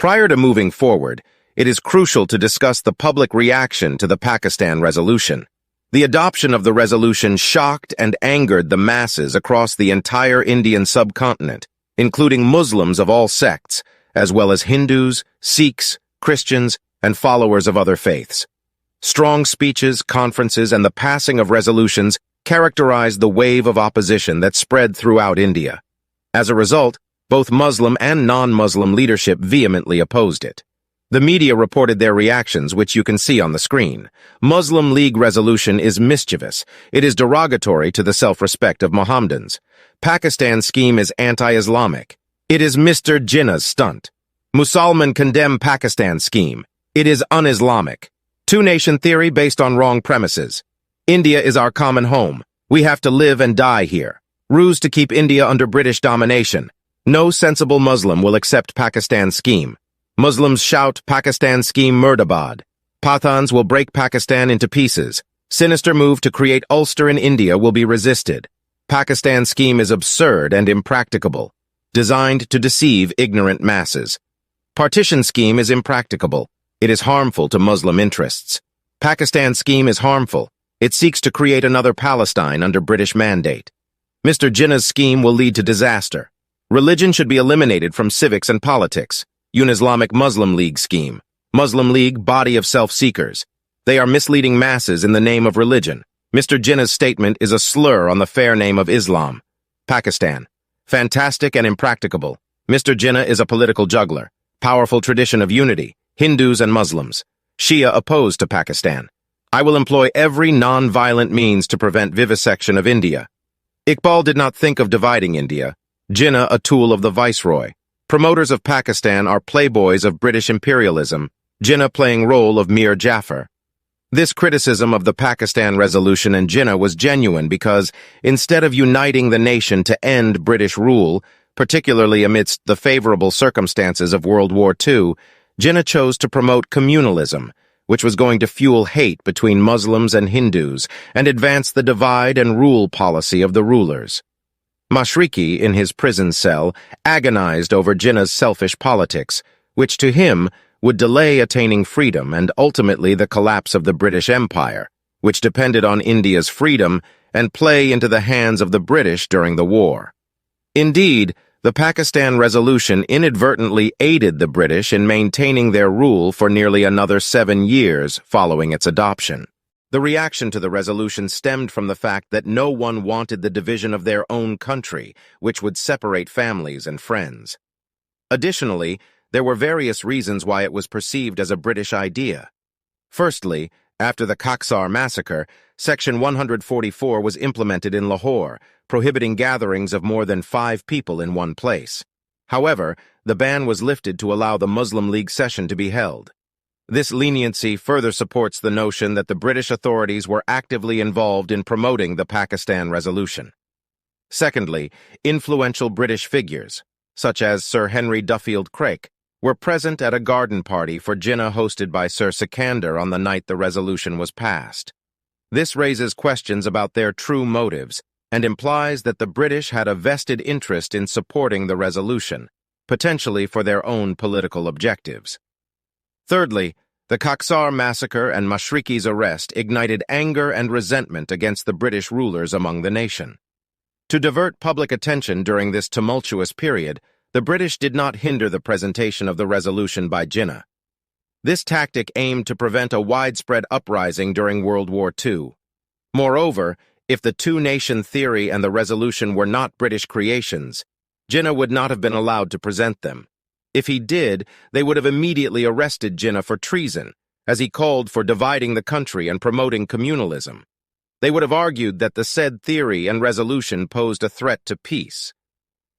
Prior to moving forward, it is crucial to discuss the public reaction to the Pakistan resolution. The adoption of the resolution shocked and angered the masses across the entire Indian subcontinent, including Muslims of all sects, as well as Hindus, Sikhs, Christians, and followers of other faiths. Strong speeches, conferences, and the passing of resolutions characterized the wave of opposition that spread throughout India. As a result, both Muslim and non-Muslim leadership vehemently opposed it. The media reported their reactions, which you can see on the screen. Muslim League resolution is mischievous. It is derogatory to the self-respect of Mohammedans. Pakistan scheme is anti-Islamic. It is Mr. Jinnah's stunt. Musalman condemn Pakistan scheme. It is un-Islamic. Two-nation theory based on wrong premises. India is our common home. We have to live and die here. Ruse to keep India under British domination. No sensible Muslim will accept Pakistan scheme. Muslims shout Pakistan scheme Murdabad. Pathans will break Pakistan into pieces. Sinister move to create Ulster in India will be resisted. Pakistan scheme is absurd and impracticable, designed to deceive ignorant masses. Partition scheme is impracticable. It is harmful to Muslim interests. Pakistan scheme is harmful. It seeks to create another Palestine under British mandate. Mr. Jinnah's scheme will lead to disaster. Religion should be eliminated from civics and politics. Un-Islamic Muslim League scheme. Muslim League, body of self-seekers. They are misleading masses in the name of religion. Mr. Jinnah's statement is a slur on the fair name of Islam. Pakistan. Fantastic and impracticable. Mr. Jinnah is a political juggler. Powerful tradition of unity. Hindus and Muslims. Shia opposed to Pakistan. I will employ every non-violent means to prevent vivisection of India. Iqbal did not think of dividing India. Jinnah a tool of the Viceroy. Promoters of Pakistan are playboys of British imperialism, Jinnah playing role of Mir Jafar. This criticism of the Pakistan resolution and Jinnah was genuine because, instead of uniting the nation to end British rule, particularly amidst the favorable circumstances of World War II, Jinnah chose to promote communalism, which was going to fuel hate between Muslims and Hindus and advance the divide and rule policy of the rulers. Mashriqi, in his prison cell, agonized over Jinnah's selfish politics, which to him would delay attaining freedom and ultimately the collapse of the British Empire, which depended on India's freedom and play into the hands of the British during the war. Indeed, the Pakistan resolution inadvertently aided the British in maintaining their rule for nearly another 7 years following its adoption. The reaction to the resolution stemmed from the fact that no one wanted the division of their own country, which would separate families and friends. Additionally, there were various reasons why it was perceived as a British idea. Firstly, after the Khaksar massacre, Section 144 was implemented in Lahore, prohibiting gatherings of more than 5 people in one place. However, the ban was lifted to allow the Muslim League session to be held. This leniency further supports the notion that the British authorities were actively involved in promoting the Pakistan resolution. Secondly, influential British figures, such as Sir Henry Duffield Craik, were present at a garden party for Jinnah hosted by Sir Sikander on the night the resolution was passed. This raises questions about their true motives and implies that the British had a vested interest in supporting the resolution, potentially for their own political objectives. Thirdly, the Khaksar massacre and Mashriqi's arrest ignited anger and resentment against the British rulers among the nation. To divert public attention during this tumultuous period, the British did not hinder the presentation of the resolution by Jinnah. This tactic aimed to prevent a widespread uprising during World War II. Moreover, if the two-nation theory and the resolution were not British creations, Jinnah would not have been allowed to present them. If he did, they would have immediately arrested Jinnah for treason, as he called for dividing the country and promoting communalism. They would have argued that the said theory and resolution posed a threat to peace.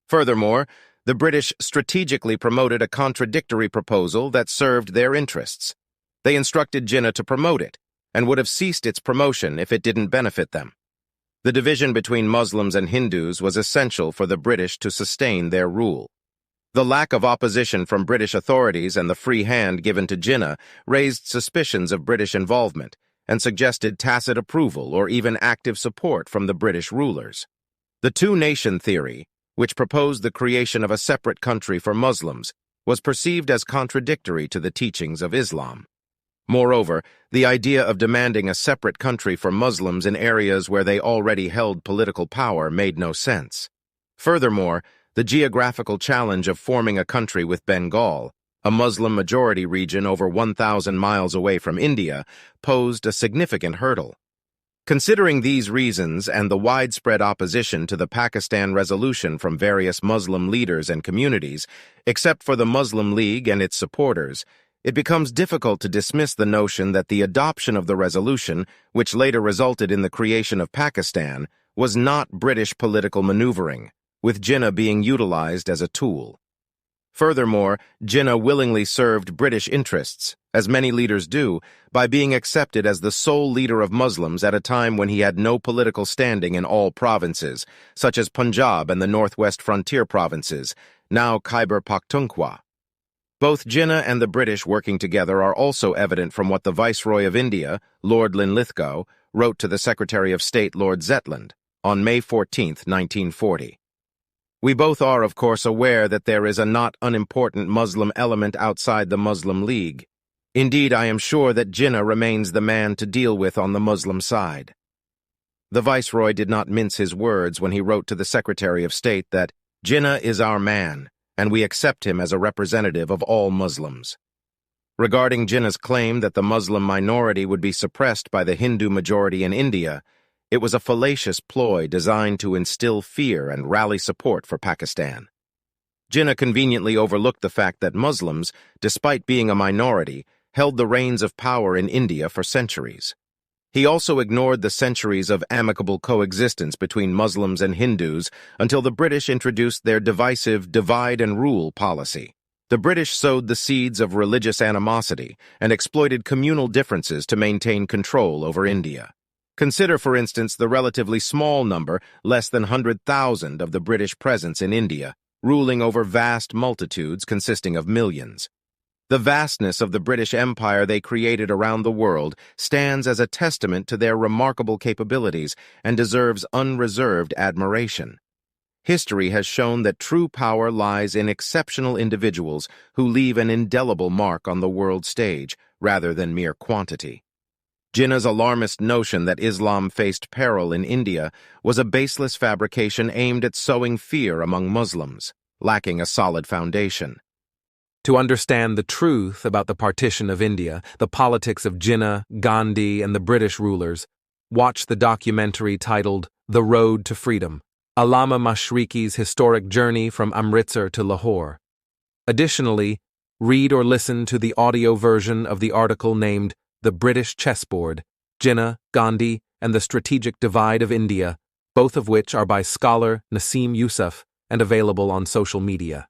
Furthermore, the British strategically promoted a contradictory proposal that served their interests. They instructed Jinnah to promote it, and would have ceased its promotion if it didn't benefit them. The division between Muslims and Hindus was essential for the British to sustain their rule. The lack of opposition from British authorities and the free hand given to Jinnah raised suspicions of British involvement and suggested tacit approval or even active support from the British rulers. The two-nation theory, which proposed the creation of a separate country for Muslims, was perceived as contradictory to the teachings of Islam. Moreover, the idea of demanding a separate country for Muslims in areas where they already held political power made no sense. Furthermore, the geographical challenge of forming a country with Bengal, a Muslim-majority region over 1,000 miles away from India, posed a significant hurdle. Considering these reasons and the widespread opposition to the Pakistan resolution from various Muslim leaders and communities, except for the Muslim League and its supporters, it becomes difficult to dismiss the notion that the adoption of the resolution, which later resulted in the creation of Pakistan, was not British political maneuvering, with Jinnah being utilized as a tool. Furthermore, Jinnah willingly served British interests, as many leaders do, by being accepted as the sole leader of Muslims at a time when he had no political standing in all provinces, such as Punjab and the northwest frontier provinces, now Khyber Pakhtunkhwa. Both Jinnah and the British working together are also evident from what the Viceroy of India, Lord Linlithgow, wrote to the Secretary of State, Lord Zetland, on May 14, 1940. We both are, of course, aware that there is a not unimportant Muslim element outside the Muslim League. Indeed, I am sure that Jinnah remains the man to deal with on the Muslim side. The Viceroy did not mince his words when he wrote to the Secretary of State that Jinnah is our man, and we accept him as a representative of all Muslims. Regarding Jinnah's claim that the Muslim minority would be suppressed by the Hindu majority in India, it was a fallacious ploy designed to instill fear and rally support for Pakistan. Jinnah conveniently overlooked the fact that Muslims, despite being a minority, held the reins of power in India for centuries. He also ignored the centuries of amicable coexistence between Muslims and Hindus until the British introduced their divisive divide-and-rule policy. The British sowed the seeds of religious animosity and exploited communal differences to maintain control over India. Consider, for instance, the relatively small number, less than 100,000, of the British presence in India, ruling over vast multitudes consisting of millions. The vastness of the British Empire they created around the world stands as a testament to their remarkable capabilities and deserves unreserved admiration. History has shown that true power lies in exceptional individuals who leave an indelible mark on the world stage, rather than mere quantity. Jinnah's alarmist notion that Islam faced peril in India was a baseless fabrication aimed at sowing fear among Muslims, lacking a solid foundation. To understand the truth about the partition of India, the politics of Jinnah, Gandhi, and the British rulers, watch the documentary titled The Road to Freedom, Allama Mashriqi's historic journey from Amritsar to Lahore. Additionally, read or listen to the audio version of the article named The British Chessboard, Jinnah, Gandhi, and the Strategic Divide of India, both of which are by scholar Nasim Yousaf and available on social media.